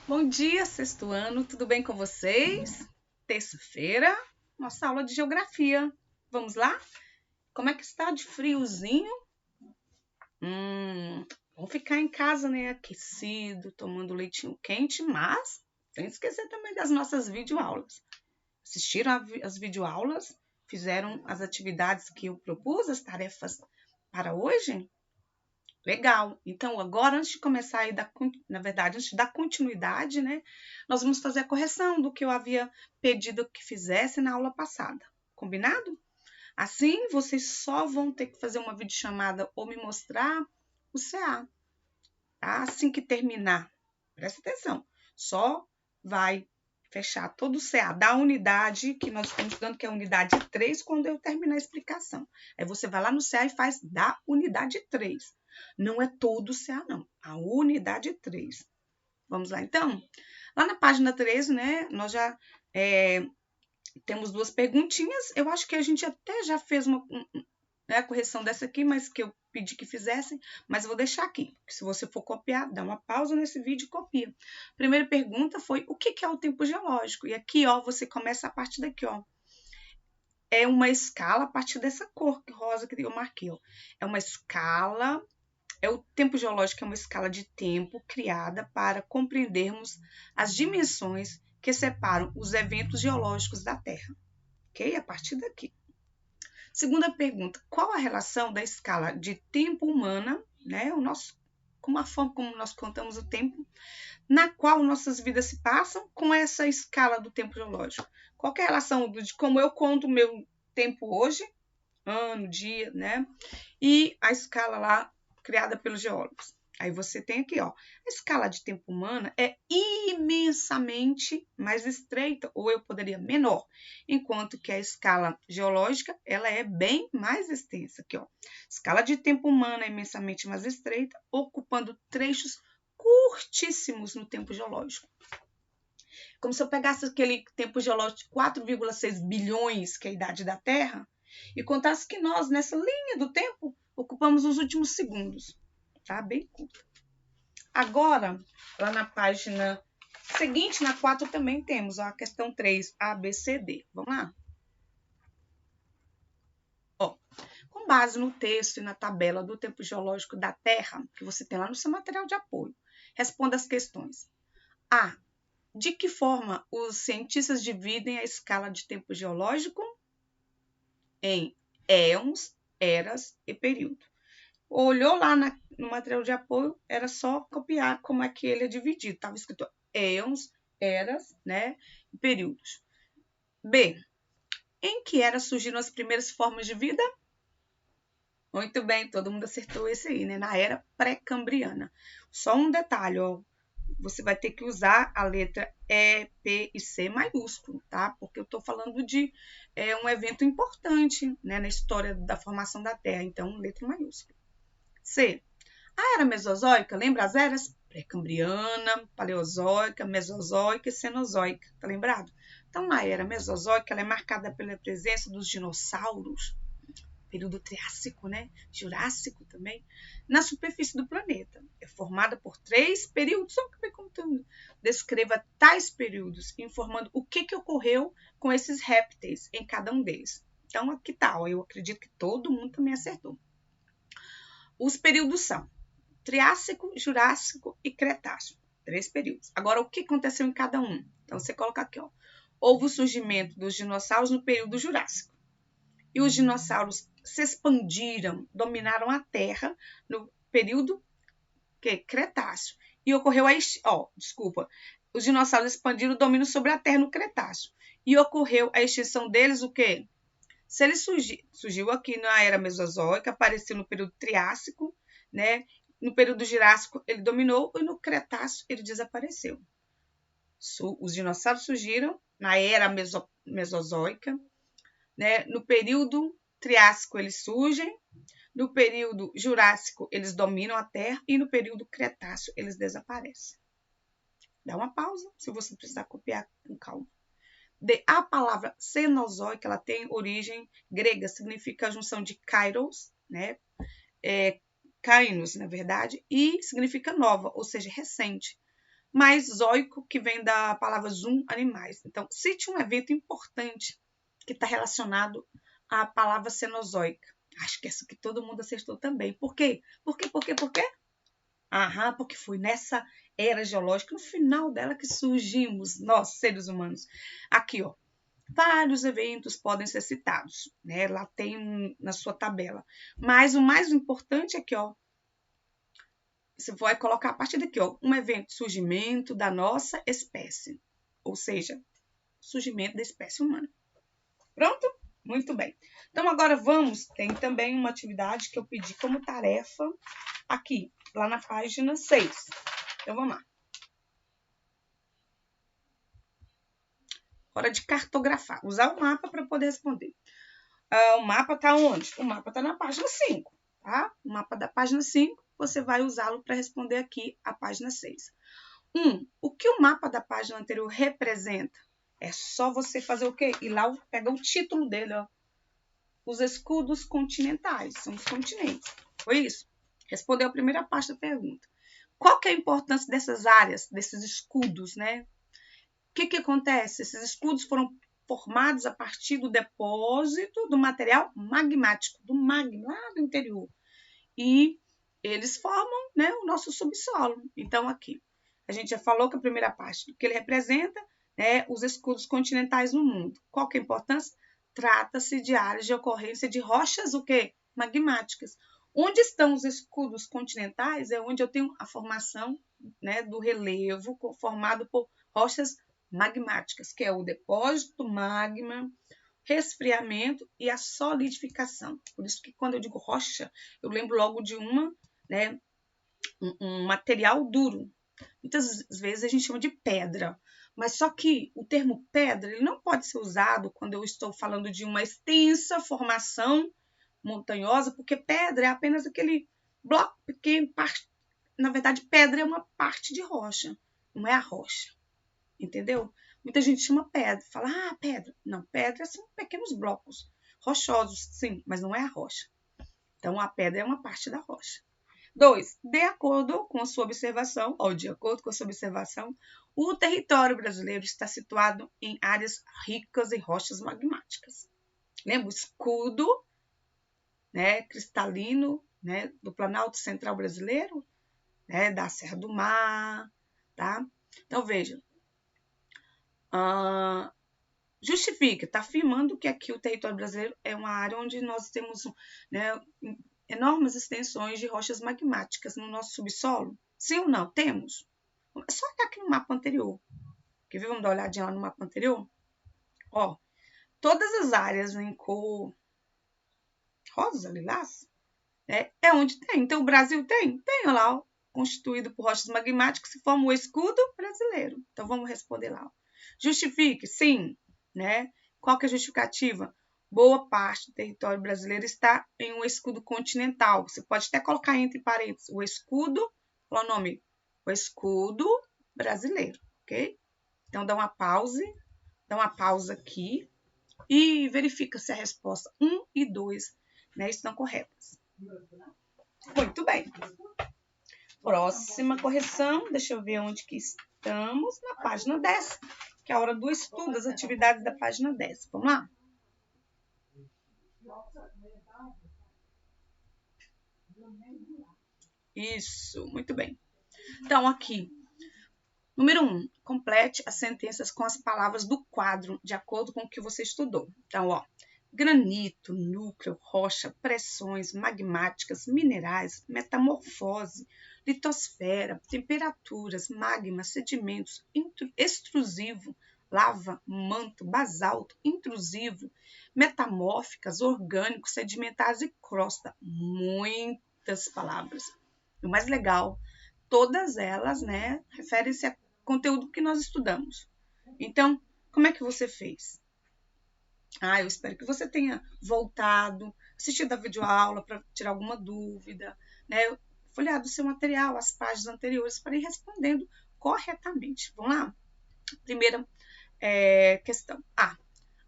Bom dia, sexto ano, tudo bem com vocês? Terça-feira, nossa aula de geografia. Vamos lá? Como é que está de friozinho? Vamos ficar em casa, né? Aquecido, tomando leitinho quente, mas sem esquecer também das nossas videoaulas. Assistiram as videoaulas? Fizeram as atividades que eu propus, as tarefas para hoje? Legal. Então, agora, antes de começar aí, na verdade, antes de dar continuidade, né, nós vamos fazer a correção do que eu havia pedido que fizesse na aula passada. Combinado? Assim, vocês só vão ter que fazer uma videochamada ou me mostrar o CA, tá? Assim que terminar, presta atenção, só vai fechar todo o CA da unidade que nós estamos estudando, que é a unidade 3, quando eu terminar a explicação. Aí você vai lá no CA e faz da unidade 3. Não é todo o CA, não. A unidade 3. Vamos lá, então? Lá na página 13, né, nós já temos duas perguntinhas. Eu acho que a gente até já fez a correção dessa aqui, mas que eu pedi que fizessem, mas eu vou deixar aqui. Se você for copiar, dá uma pausa nesse vídeo e copia. Primeira pergunta foi, o que é o tempo geológico? E aqui, ó, você começa a partir daqui, ó. É uma escala a partir dessa cor rosa que eu marquei, ó. É uma escala, o tempo geológico é uma escala de tempo criada para compreendermos as dimensões que separam os eventos geológicos da Terra, ok? A partir daqui. Segunda pergunta, qual a relação da escala de tempo humana, né, com a forma como nós contamos o tempo, na qual nossas vidas se passam, com essa escala do tempo geológico? Qual é a relação de como eu conto o meu tempo hoje, ano, dia, né, e a escala lá criada pelos geólogos? Aí você tem aqui, ó, a escala de tempo humana é imensamente mais estreita, ou eu poderia menor, enquanto que a escala geológica, ela é bem mais extensa. Aqui, ó, escala de tempo humana é imensamente mais estreita, ocupando trechos curtíssimos no tempo geológico. Como se eu pegasse aquele tempo geológico de 4,6 bilhões, que é a idade da Terra, e contasse que nós, nessa linha do tempo, ocupamos os últimos segundos. Tá? Bem curto. Agora, lá na página seguinte, na 4, também temos ó, a questão 3, A, B, C, D. Vamos lá? Ó, com base no texto e na tabela do tempo geológico da Terra, que você tem lá no seu material de apoio, responda as questões. A. De que forma os cientistas dividem a escala de tempo geológico? Em éons, eras e período. Olhou lá no material de apoio, era só copiar como é que ele é dividido. Estava escrito éons, eras, né, e períodos. B. Em que era surgiram as primeiras formas de vida? Muito bem, todo mundo acertou esse aí, né? Na era pré-cambriana. Só um detalhe, ó. Você vai ter que usar a letra E, P e C maiúsculo, tá? Porque eu estou falando de um evento importante, né, na história da formação da Terra. Então, letra maiúscula. C. A era mesozoica, lembra as eras? Pré-cambriana, paleozoica, mesozoica e cenozoica, tá lembrado? Então, a era mesozoica ela é marcada pela presença dos dinossauros, período Triássico, né? Jurássico também, na superfície do planeta. É formada por 3 períodos, só que contando. Descreva tais períodos, informando o que ocorreu com esses répteis em cada um deles. Então, aqui tá, ó, eu acredito que todo mundo também acertou. Os períodos são Triássico, Jurássico e Cretáceo. 3 períodos. Agora, o que aconteceu em cada um? Então, você coloca aqui, ó. Houve o surgimento dos dinossauros no período Jurássico. E os dinossauros se expandiram, dominaram a Terra no período Cretáceo. E ocorreu os dinossauros expandiram o domínio sobre a Terra no Cretáceo. E ocorreu a extinção deles, o quê? Se ele surgiu aqui na era Mesozoica, apareceu no período Triássico, né? No período Jurássico ele dominou e no Cretáceo ele desapareceu. Os dinossauros surgiram na era Mesozoica, né? No período Triássico eles surgem, no período Jurássico eles dominam a Terra e no período Cretáceo eles desaparecem. Dá uma pausa se você precisar copiar com calma. A palavra cenozoica ela tem origem grega, significa a junção de kairos, né? Kainos, na verdade, e significa nova, ou seja, recente. mais zoico, que vem da palavra zoom, animais. Então, cite um evento importante que está relacionado à palavra cenozoica. Acho que essa que todo mundo acertou também. Por quê? Por quê? Aham, porque foi nessa era geológica, no final dela, que surgimos, nós, seres humanos. Aqui, ó. Vários eventos podem ser citados, né? Lá tem na sua tabela. Mas o mais importante aqui, ó. Você vai colocar a partir daqui, ó. Um evento, surgimento da nossa espécie. Ou seja, surgimento da espécie humana. Pronto? Muito bem. Então, agora tem também uma atividade que eu pedi como tarefa aqui, lá na página 6. Então, vamos lá. Hora de cartografar. Usar o mapa para poder responder. O mapa está onde? O mapa está na página 5, tá? O mapa da página 5, você vai usá-lo para responder aqui a página 6. O que o mapa da página anterior representa? É só você fazer o quê? Ir lá, pega o título dele, ó. Os escudos continentais, são os continentes. Foi isso? Respondeu a primeira parte da pergunta. Qual que é a importância dessas áreas, desses escudos, né? O que acontece? Esses escudos foram formados a partir do depósito do material magmático, do magma lá do interior. E eles formam, né, o nosso subsolo. Então, aqui, a gente já falou que a primeira parte do que ele representa, né, os escudos continentais no mundo. Qual que é a importância? Trata-se de áreas de ocorrência de rochas o quê? Magmáticas. Onde estão os escudos continentais é onde eu tenho a formação, né, do relevo formado por rochas magmáticas, que é o depósito do magma, resfriamento e a solidificação. Por isso que quando eu digo rocha, eu lembro logo de né, um material duro. Muitas vezes a gente chama de pedra, mas só que o termo pedra ele não pode ser usado quando eu estou falando de uma extensa formação montanhosa, porque pedra é apenas aquele bloco pequeno, na verdade pedra é uma parte de rocha, não é a rocha. Entendeu? Muita gente chama pedra, fala, pedra. Não, pedra são pequenos blocos rochosos, sim, mas não é a rocha. Então, a pedra é uma parte da rocha. 2. De acordo com a sua observação, o território brasileiro está situado em áreas ricas em rochas magmáticas. Lembra o escudo, né, cristalino, né, do Planalto Central brasileiro, né, da Serra do Mar, tá? Então, veja, justifica, está afirmando que aqui o território brasileiro é uma área onde nós temos, né, enormes extensões de rochas magmáticas no nosso subsolo? Sim ou não? Temos. É só olhar aqui no mapa anterior. Quer ver? Vamos dar uma olhadinha lá no mapa anterior? Ó, todas as áreas em cor rosa, lilás, é onde tem. Então, o Brasil tem? Tem, olha lá, ó, constituído por rochas magmáticas que formam o escudo brasileiro. Então, vamos responder lá. Ó. Justifique, sim, né? Qual que é a justificativa? Boa parte do território brasileiro está em um escudo continental. Você pode até colocar entre parênteses o escudo, qual é o nome? O escudo brasileiro, ok? Então, dá uma pausa aqui e verifica se a resposta 1 e 2, né, estão corretas. Muito bem. Próxima correção, deixa eu ver onde que estamos, na página 10, que é a hora do estudo das atividades da página 10. Vamos lá? Isso, muito bem. Então, aqui, número 1, complete as sentenças com as palavras do quadro, de acordo com o que você estudou. Então, ó, granito, núcleo, rocha, pressões magmáticas, minerais, metamorfose, litosfera, temperaturas, magma, sedimentos, extrusivo, lava, manto, basalto, intrusivo, metamórficas, orgânicos, sedimentares e crosta. Muitas palavras. O mais legal, todas elas, né, referem-se a conteúdo que nós estudamos. Então, como é que você fez? Eu espero que você tenha voltado, assistido a videoaula para tirar alguma dúvida, né? Folheado o seu material, as páginas anteriores, para ir respondendo corretamente. Vamos lá? Primeira questão.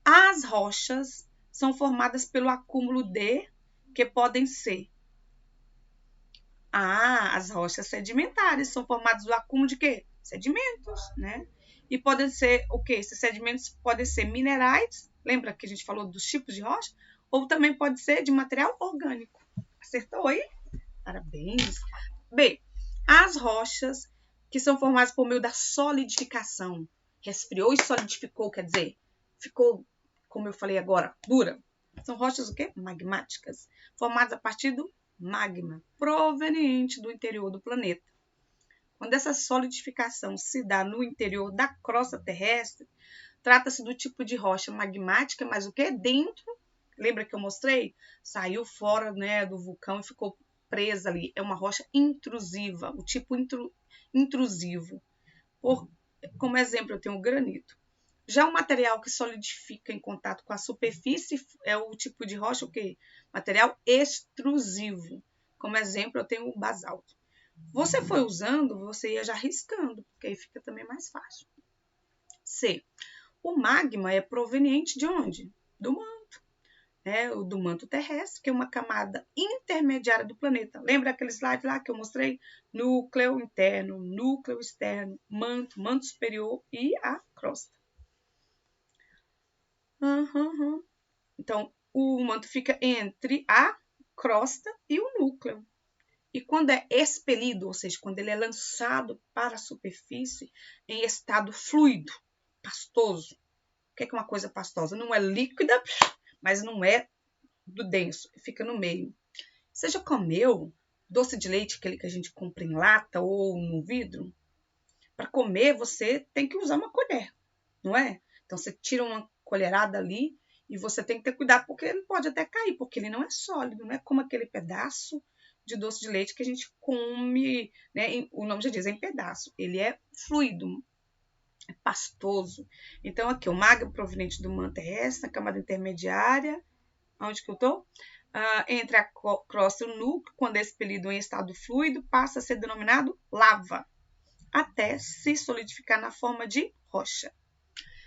As rochas são formadas pelo acúmulo de, que podem ser. As rochas sedimentares são formadas do acúmulo de quê? Sedimentos, né? E podem ser o quê? Esses sedimentos podem ser minerais, lembra que a gente falou dos tipos de rocha? Ou também pode ser de material orgânico. Acertou aí? Parabéns. B. As rochas que são formadas por meio da solidificação. Resfriou e solidificou, quer dizer, ficou, como eu falei agora, dura. São rochas o quê? Magmáticas, formadas a partir do magma, proveniente do interior do planeta. Quando essa solidificação se dá no interior da crosta terrestre, trata-se do tipo de rocha magmática, mas o que? Dentro, lembra que eu mostrei? Saiu fora, né, do vulcão e ficou presa ali. É uma rocha intrusiva, o tipo intrusivo. Como exemplo, eu tenho o granito. Já o material que solidifica em contato com a superfície é o tipo de rocha, o quê? Material extrusivo. Como exemplo, eu tenho o basalto. Você foi usando, você ia já riscando, porque aí fica também mais fácil. C. O magma é proveniente de onde? Do manto. Do manto terrestre, que é uma camada intermediária do planeta. Lembra aquele slide lá que eu mostrei? Núcleo interno, núcleo externo, manto, manto superior e a crosta. Então, o manto fica entre a crosta e o núcleo. E quando é expelido, ou seja, quando ele é lançado para a superfície em estado fluido, pastoso. O que é uma coisa pastosa? Não é líquida, mas não é do denso, fica no meio. Você já comeu doce de leite, aquele que a gente compra em lata ou no vidro? Para comer, você tem que usar uma colher, não é? Então, você tira uma colherada ali e você tem que ter cuidado, porque ele pode até cair, porque ele não é sólido, não é como aquele pedaço de doce de leite que a gente come, né? O nome já diz, é em pedaço. Ele é fluido, é pastoso. Então, aqui, o magma proveniente do manto terrestre, na camada intermediária, onde que eu estou? Entre a crosta e o núcleo, quando é expelido em estado fluido, passa a ser denominado lava, até se solidificar na forma de rocha.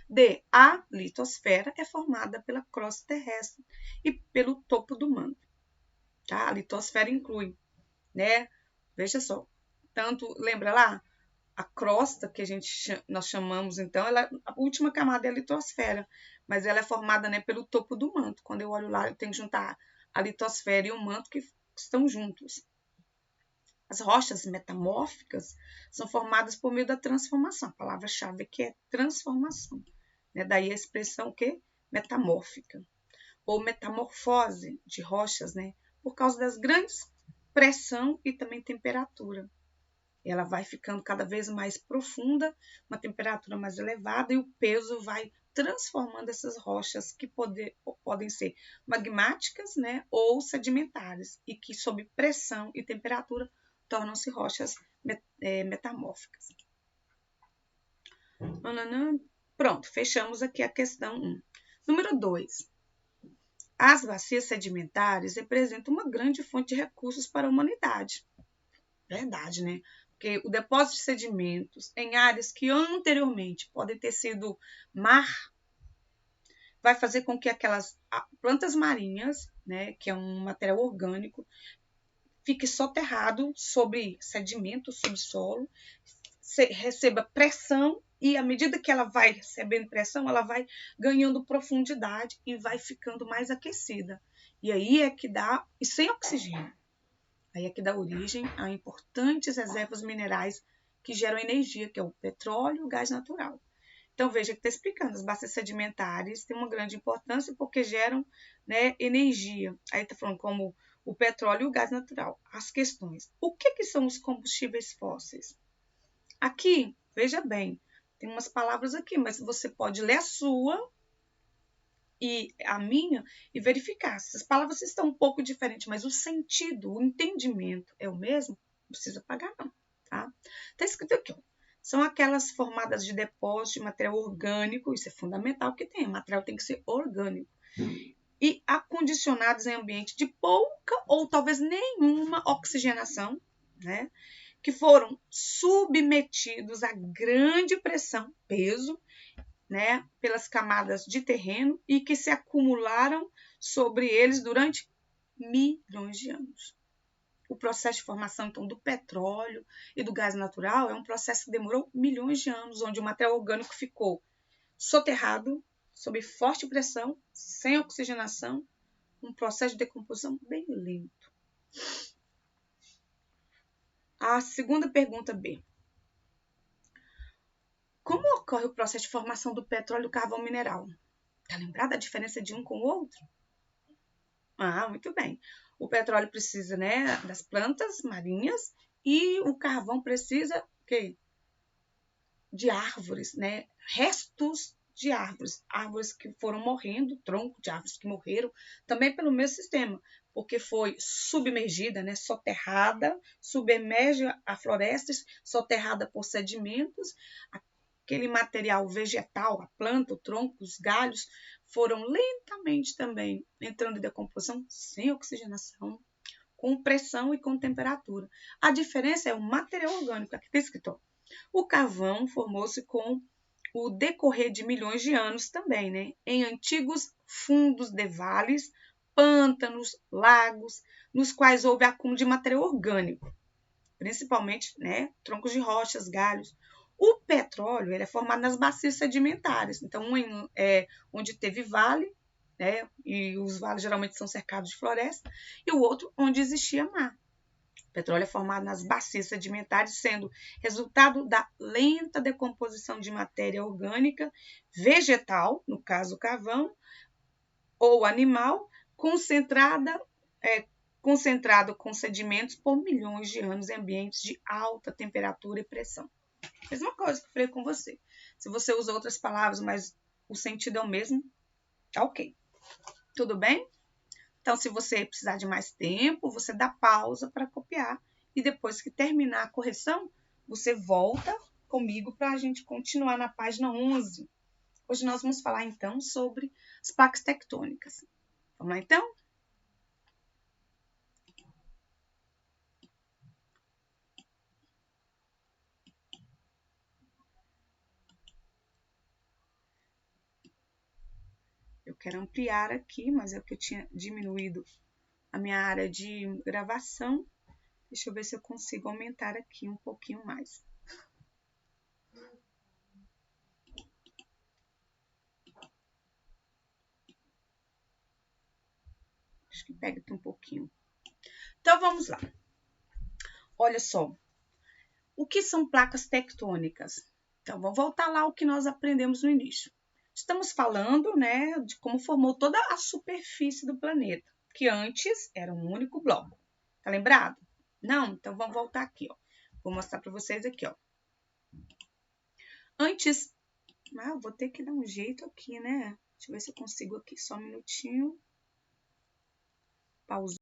D. A litosfera é formada pela crosta terrestre e pelo topo do manto. Tá? A litosfera inclui, né? Veja só, tanto, lembra lá? A crosta, que nós chamamos, então, a última camada é a litosfera, mas ela é formada, né, pelo topo do manto. Quando eu olho lá, eu tenho que juntar a litosfera e o manto que estão juntos. As rochas metamórficas são formadas por meio da transformação. A palavra-chave aqui é transformação. Né? Daí a expressão que? Metamórfica. Ou metamorfose de rochas, né? Por causa das grandes pressão e também temperatura. Ela vai ficando cada vez mais profunda, uma temperatura mais elevada, e o peso vai transformando essas rochas que podem ser magmáticas, né, ou sedimentares, e que sob pressão e temperatura tornam-se rochas metamórficas. Pronto, fechamos aqui a questão 1. Número 2. As bacias sedimentares representam uma grande fonte de recursos para a humanidade. Verdade, né? Porque o depósito de sedimentos em áreas que anteriormente podem ter sido mar, vai fazer com que aquelas plantas marinhas, né, que é um material orgânico, fique soterrado sobre sedimento, subsolo, receba pressão e à medida que ela vai recebendo pressão, ela vai ganhando profundidade e vai ficando mais aquecida. E aí é que dá, e sem oxigênio. Aí é que dá origem a importantes reservas minerais que geram energia, que é o petróleo e o gás natural. Então, veja que está explicando, as bacias sedimentares têm uma grande importância porque geram, né, energia. Aí está falando como o petróleo e o gás natural. As questões. O que são os combustíveis fósseis? Aqui, veja bem, tem umas palavras aqui, mas você pode ler a sua e a minha e verificar. Se as palavras estão um pouco diferentes, mas o sentido, o entendimento é o mesmo, não precisa pagar não, tá? Está escrito aqui, ó. São aquelas formadas de depósito de material orgânico, isso é fundamental que tenha, o material tem que ser orgânico, e acondicionados em ambiente de pouca ou talvez nenhuma oxigenação, né? Que foram submetidos a grande pressão, peso, né, pelas camadas de terreno e que se acumularam sobre eles durante milhões de anos. O processo de formação, então, do petróleo e do gás natural é um processo que demorou milhões de anos, onde o material orgânico ficou soterrado, sob forte pressão, sem oxigenação, um processo de decomposição bem lento. A segunda pergunta B. Como ocorre o processo de formação do petróleo e do carvão mineral? Está lembrada a diferença de um com o outro? Muito bem. O petróleo precisa, né, das plantas marinhas e o carvão precisa de árvores, né? Restos de árvores, árvores que foram morrendo, tronco de árvores que morreram, também pelo mesmo sistema, porque foi submergida, né, soterrada, submerge a floresta, soterrada por sedimentos, aquele material vegetal, a planta, o tronco, os galhos, foram lentamente também entrando em decomposição, sem oxigenação, com pressão e com temperatura. A diferença é o material orgânico, aqui está escrito. O carvão formou-se com o decorrer de milhões de anos também, né? Em antigos fundos de vales, pântanos, lagos, nos quais houve acúmulo de material orgânico, principalmente, né, troncos de rochas, galhos. O petróleo ele é formado nas bacias sedimentares, então onde teve vale, né, e os vales geralmente são cercados de floresta, e o outro onde existia mar. O petróleo é formado nas bacias sedimentares, sendo resultado da lenta decomposição de matéria orgânica vegetal, no caso o carvão, ou animal, concentrado com sedimentos por milhões de anos em ambientes de alta temperatura e pressão. Mesma coisa que eu falei com você. Se você usa outras palavras, mas o sentido é o mesmo, tá ok. Tudo bem? Então, se você precisar de mais tempo, você dá pausa para copiar e depois que terminar a correção, você volta comigo para a gente continuar na página 11. Hoje nós vamos falar, então, sobre as placas tectônicas. Vamos lá, então? Eu quero ampliar aqui, mas é porque eu tinha diminuído a minha área de gravação. Deixa eu ver se eu consigo aumentar aqui um pouquinho mais. Acho que pega aqui um pouquinho. Então, vamos lá. Olha só. O que são placas tectônicas? Então, vamos voltar lá ao que nós aprendemos no início. Estamos falando, né, de como formou toda a superfície do planeta, que antes era um único bloco. Tá lembrado? Não? Então, vamos voltar aqui, ó. Vou mostrar para vocês aqui, ó. Antes... vou ter que dar um jeito aqui, né? Deixa eu ver se eu consigo aqui, só um minutinho. Pausa.